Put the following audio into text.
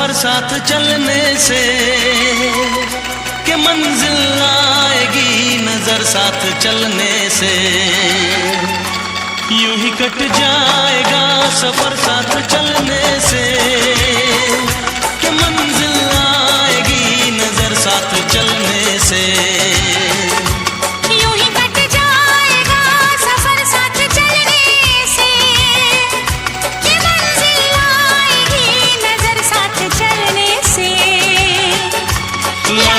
सफर साथ चलने से, कि मंजिल आएगी नजर साथ चलने से। यूं ही कट जाएगा सफर साथ चलने से, कि मंजिल आएगी नजर साथ चलने से। यूं ही कट जाएगा सफर साथ चलने से, कि मंजिल आएगी नजर साथ चलने से। ला